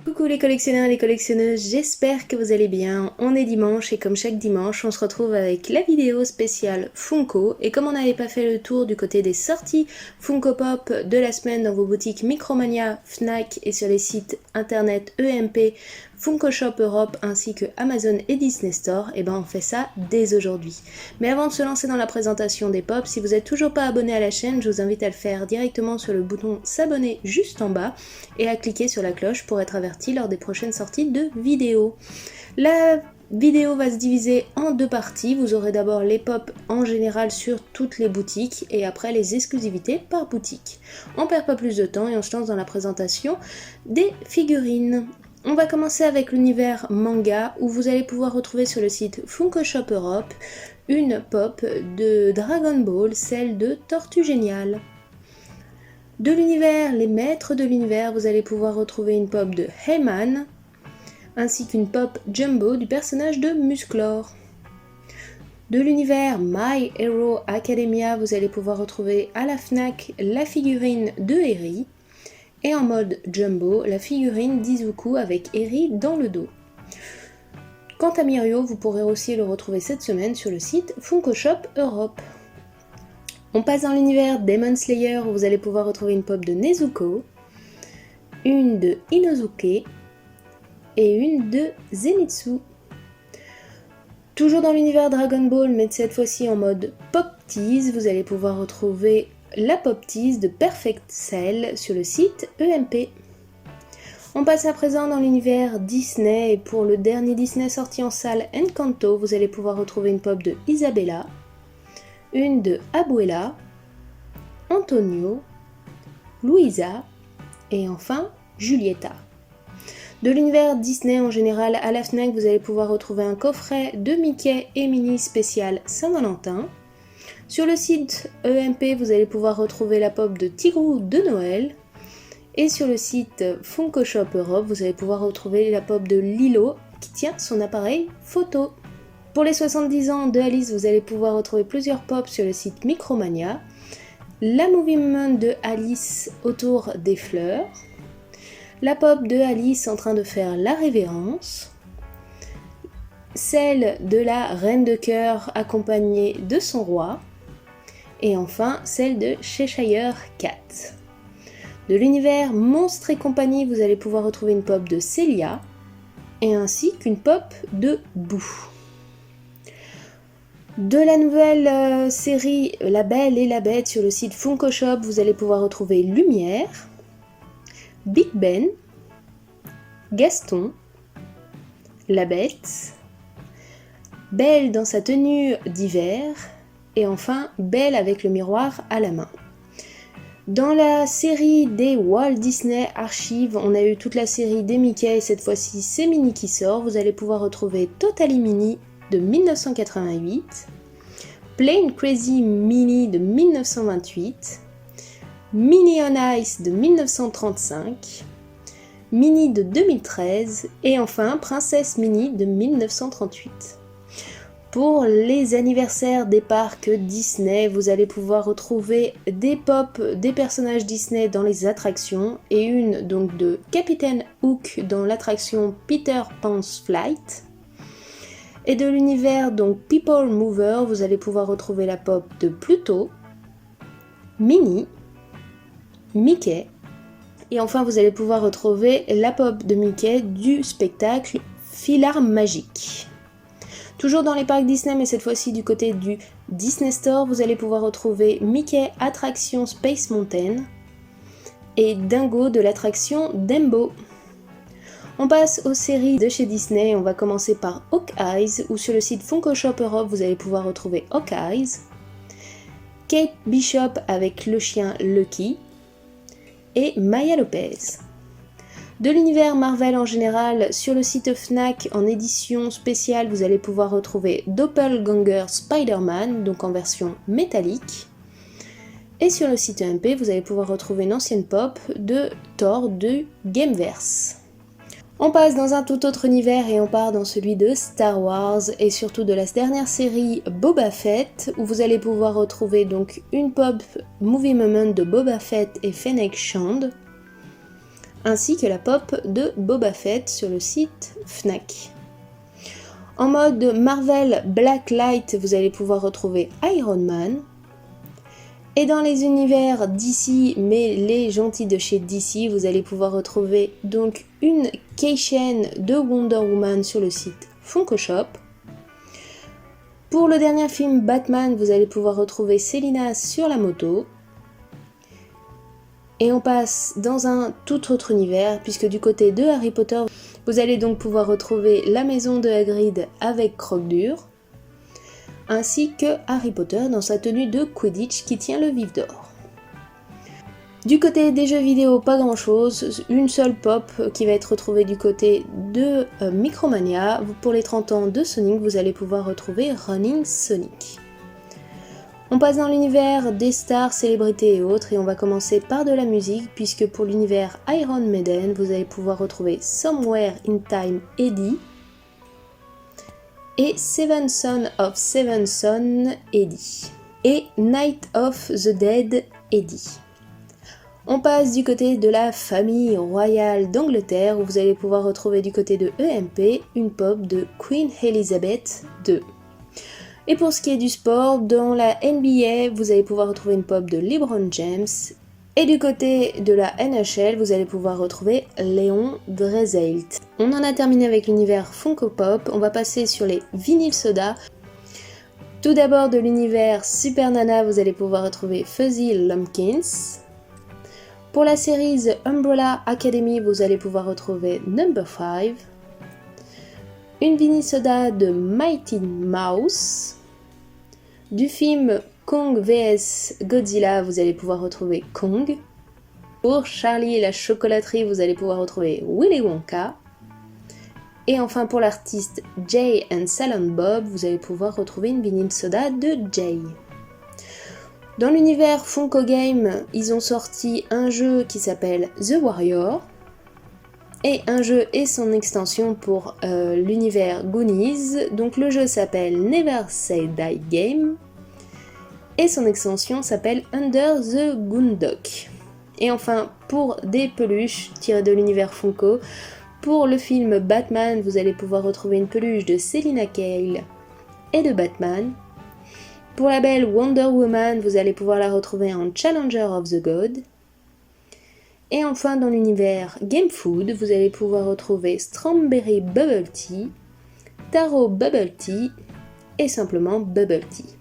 Coucou les collectionneurs et les collectionneuses, j'espère que vous allez bien. On est dimanche et comme chaque dimanche, on se retrouve avec la vidéo spéciale Funko. Et comme on n'avait pas fait le tour du côté des sorties Funko Pop de la semaine dans vos boutiques Micromania, Fnac et sur les sites internet EMP, Funko Shop Europe ainsi que Amazon et Disney Store, et ben on fait ça dès aujourd'hui. Mais avant de se lancer dans la présentation des pops, si vous n'êtes toujours pas abonné à la chaîne, je vous invite à le faire directement sur le bouton s'abonner juste en bas et à cliquer sur la cloche pour être averti lors des prochaines sorties de vidéos. La vidéo va se diviser en deux parties. Vous aurez d'abord les pops en général sur toutes les boutiques et après les exclusivités par boutique. On perd pas plus de temps et on se lance dans la présentation des figurines. On va commencer avec l'univers manga où vous allez pouvoir retrouver sur le site Funko Shop Europe une pop de Dragon Ball, celle de Tortue Géniale. De l'univers, les maîtres de l'univers, vous allez pouvoir retrouver une pop de Heyman, ainsi qu'une pop jumbo du personnage de Musclor. De l'univers My Hero Academia, vous allez pouvoir retrouver à la Fnac la figurine de Eri, et en mode jumbo, la figurine d'Izuku avec Eri dans le dos. Quant à Mirio, vous pourrez aussi le retrouver cette semaine sur le site Funko Shop Europe. On passe dans l'univers Demon Slayer où vous allez pouvoir retrouver une pop de Nezuko, une de Inosuke et une de Zenitsu. Toujours dans l'univers Dragon Ball, mais cette fois-ci en mode Pop Tease, vous allez pouvoir retrouver la Pop Tease de Perfect Cell sur le site EMP. On passe à présent dans l'univers Disney et pour le dernier Disney sorti en salle Encanto, vous allez pouvoir retrouver une pop de Isabella, une de Abuela, Antonio, Luisa et enfin Julieta. De l'univers Disney en général, à la Fnac, vous allez pouvoir retrouver un coffret de Mickey et Minnie spécial Saint-Valentin. Sur le site EMP, vous allez pouvoir retrouver la pop de Tigrou de Noël. Et sur le site Funko Shop Europe, vous allez pouvoir retrouver la pop de Lilo qui tient son appareil photo. Pour les 70 ans de Alice, vous allez pouvoir retrouver plusieurs pops sur le site Micromania. La Movie Moment de Alice autour des fleurs. La pop de Alice en train de faire la révérence. Celle de la Reine de Cœur accompagnée de son roi. Et enfin, celle de Cheshire Cat. De l'univers Monstres et compagnie, vous allez pouvoir retrouver une pop de Célia et ainsi qu'une pop de Boo. De la nouvelle série La Belle et la Bête sur le site Funko Shop, vous allez pouvoir retrouver Lumière, Big Ben, Gaston, la Bête, Belle dans sa tenue d'hiver et enfin Belle avec le miroir à la main. Dans la série des Walt Disney Archives, on a eu toute la série des Mickey et cette fois-ci c'est Minnie qui sort. Vous allez pouvoir retrouver Totally Minnie de 1988, Plain Crazy Minnie de 1928, Minnie on Ice de 1935, Minnie de 2013 et enfin Princesse Minnie de 1938. Pour les anniversaires des parcs Disney, vous allez pouvoir retrouver des pops des personnages Disney dans les attractions et une donc de Captain Hook dans l'attraction Peter Pan's Flight. Et de l'univers donc People Mover, vous allez pouvoir retrouver la pop de Pluto, Minnie, Mickey et enfin vous allez pouvoir retrouver la pop de Mickey du spectacle Filar Magique. Toujours dans les parcs Disney, mais cette fois-ci du côté du Disney Store, vous allez pouvoir retrouver Mickey Attraction Space Mountain et Dingo de l'attraction Dumbo. On passe aux séries de chez Disney, on va commencer par Hawkeyes, où sur le site Funko Shop Europe, vous allez pouvoir retrouver Hawkeyes, Kate Bishop avec le chien Lucky et Maya Lopez. De l'univers Marvel en général, sur le site Fnac en édition spéciale, vous allez pouvoir retrouver Doppelganger Spider-Man, donc en version métallique. Et sur le site EMP, vous allez pouvoir retrouver une ancienne pop de Thor de Gameverse. On passe dans un tout autre univers et on part dans celui de Star Wars et surtout de la dernière série Boba Fett, où vous allez pouvoir retrouver donc une pop Movie Moment de Boba Fett et Fennec Shand, ainsi que la pop de Boba Fett sur le site Fnac. En mode Marvel Blacklight, vous allez pouvoir retrouver Iron Man. Et dans les univers DC, mais les gentils de chez DC, vous allez pouvoir retrouver donc une keychain de Wonder Woman sur le site Funko Shop. Pour le dernier film Batman, vous allez pouvoir retrouver Selina sur la moto. Et on passe dans un tout autre univers, puisque du côté de Harry Potter, vous allez donc pouvoir retrouver la maison de Hagrid avec Croque-Dur, ainsi que Harry Potter dans sa tenue de Quidditch qui tient le vif d'or. Du côté des jeux vidéo, pas grand chose, une seule pop qui va être retrouvée du côté de Micromania. Pour les 30 ans de Sonic, vous allez pouvoir retrouver Running Sonic. On passe dans l'univers des stars, célébrités et autres, et on va commencer par de la musique, puisque pour l'univers Iron Maiden, vous allez pouvoir retrouver Somewhere in Time Eddie et Seven Son of Seven Son Eddie et Night of the Dead Eddie. On passe du côté de la famille royale d'Angleterre, où vous allez pouvoir retrouver du côté de EMP une pop de Queen Elizabeth II. Et pour ce qui est du sport, dans la NBA, vous allez pouvoir retrouver une pop de LeBron James. Et du côté de la NHL, vous allez pouvoir retrouver Léon Dreiselt. On en a terminé avec l'univers Funko Pop, on va passer sur les vinyles soda. Tout d'abord de l'univers Super Nana, vous allez pouvoir retrouver Fuzzy Lumpkins. Pour la série The Umbrella Academy, vous allez pouvoir retrouver Number 5. Une vinyle soda de Mighty Mouse. Du film Kong vs Godzilla, vous allez pouvoir retrouver Kong. Pour Charlie et la chocolaterie, vous allez pouvoir retrouver Willy Wonka. Et enfin pour l'artiste Jay and Silent Bob, vous allez pouvoir retrouver une vinyle soda de Jay. Dans l'univers Funko Game, ils ont sorti un jeu qui s'appelle The Warrior. Et un jeu et son extension pour l'univers Goonies. Donc le jeu s'appelle Never Say Die Game. Et son extension s'appelle Under the Goondock. Et enfin, pour des peluches tirées de l'univers Funko, pour le film Batman, vous allez pouvoir retrouver une peluche de Selina Kyle et de Batman. Pour la belle Wonder Woman, vous allez pouvoir la retrouver en Challenger of the God. Et enfin, dans l'univers Game Food, vous allez pouvoir retrouver Strawberry Bubble Tea, Taro Bubble Tea et simplement Bubble Tea.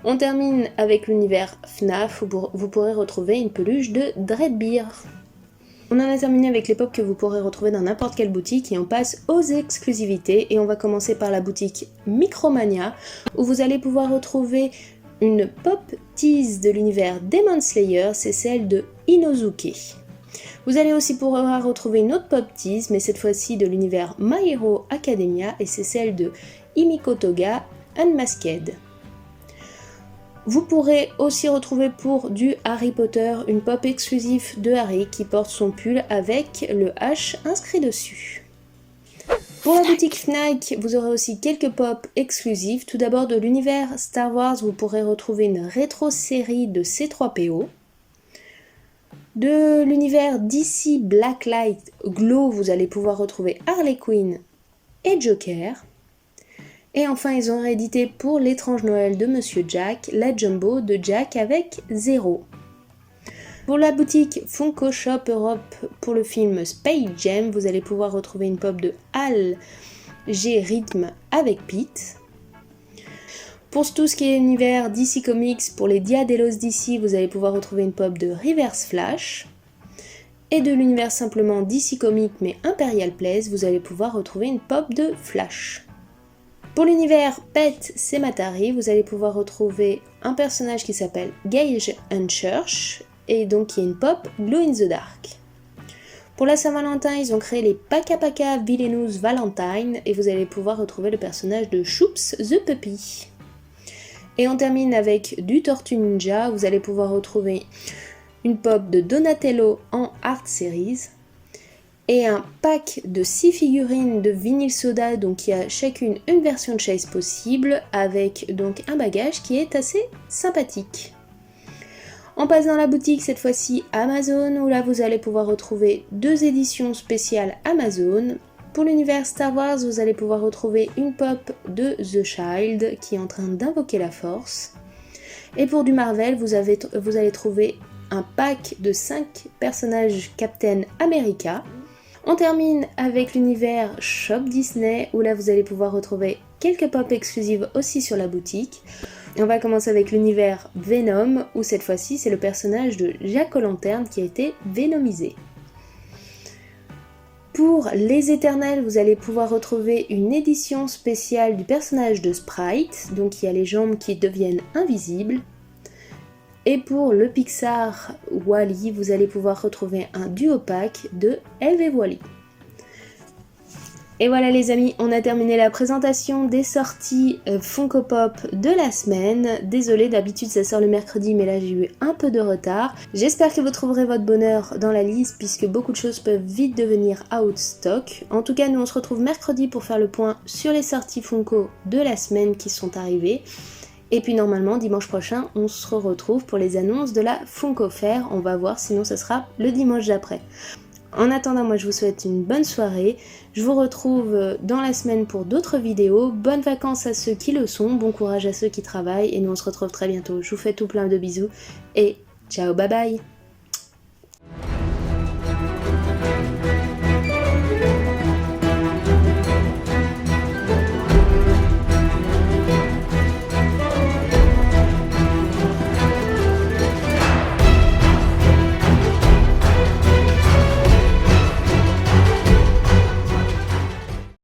On termine avec l'univers FNAF où vous pourrez retrouver une peluche de Dreadbeer. On en a terminé avec les pop que vous pourrez retrouver dans n'importe quelle boutique et on passe aux exclusivités. Et on va commencer par la boutique Micromania où vous allez pouvoir retrouver une pop tease de l'univers Demon Slayer, c'est celle de Inosuke. Vous allez aussi pouvoir retrouver une autre pop tease, mais cette fois-ci de l'univers My Hero Academia, et c'est celle de Himiko Toga Unmasked. Vous pourrez aussi retrouver pour du Harry Potter une pop exclusive de Harry qui porte son pull avec le H inscrit dessus. Pour la boutique Fnac, vous aurez aussi quelques pop exclusives. Tout d'abord de l'univers Star Wars, vous pourrez retrouver une rétro-série de C3PO. De l'univers DC Blacklight Glow, vous allez pouvoir retrouver Harley Quinn et Joker. Et enfin, ils ont réédité pour l'étrange Noël de Monsieur Jack, la Jumbo de Jack avec 0. Pour la boutique Funko Shop Europe, pour le film Space Jam, vous allez pouvoir retrouver une pop de Al G Rhythm avec Pete. Pour tout ce qui est univers DC Comics, pour les Diadelos DC, vous allez pouvoir retrouver une pop de Reverse Flash. Et de l'univers simplement DC Comics mais Imperial Place, vous allez pouvoir retrouver une pop de Flash. Pour l'univers Pet Sematary, vous allez pouvoir retrouver un personnage qui s'appelle Gage Unchurch et donc qui est une pop Glow in the Dark. Pour la Saint-Valentin, ils ont créé les Paka Paka Villainous Valentine et vous allez pouvoir retrouver le personnage de Choops the Puppy. Et on termine avec du Tortue Ninja, vous allez pouvoir retrouver une pop de Donatello en Art Series et un pack de 6 figurines de vinyle soda, donc il y a chacune une version de Chase possible avec donc un bagage qui est assez sympathique. On passe dans la boutique, cette fois-ci Amazon, où là vous allez pouvoir retrouver 2 éditions spéciales Amazon. Pour l'univers Star Wars, vous allez pouvoir retrouver une pop de The Child qui est en train d'invoquer la force. Et pour du Marvel, vous allez trouver un pack de 5 personnages Captain America. On termine avec l'univers Shop Disney, où là vous allez pouvoir retrouver quelques pop exclusives aussi sur la boutique. On va commencer avec l'univers Venom, où cette fois-ci c'est le personnage de Jack O'Lantern qui a été vénomisé. Pour les Éternels, vous allez pouvoir retrouver une édition spéciale du personnage de Sprite, donc il y a les jambes qui deviennent invisibles. Et pour le Pixar Wall-E, vous allez pouvoir retrouver un duo pack de Elve et Wall-E. Et voilà les amis, on a terminé la présentation des sorties Funko Pop de la semaine. Désolée, d'habitude ça sort le mercredi, mais là j'ai eu un peu de retard. J'espère que vous trouverez votre bonheur dans la liste, puisque beaucoup de choses peuvent vite devenir out stock. En tout cas, nous on se retrouve mercredi pour faire le point sur les sorties Funko de la semaine qui sont arrivées. Et puis normalement, dimanche prochain, on se retrouve pour les annonces de la Funko Fair. On va voir, sinon ce sera le dimanche d'après. En attendant, moi je vous souhaite une bonne soirée. Je vous retrouve dans la semaine pour d'autres vidéos. Bonnes vacances à ceux qui le sont, bon courage à ceux qui travaillent. Et nous on se retrouve très bientôt. Je vous fais tout plein de bisous et ciao, bye bye.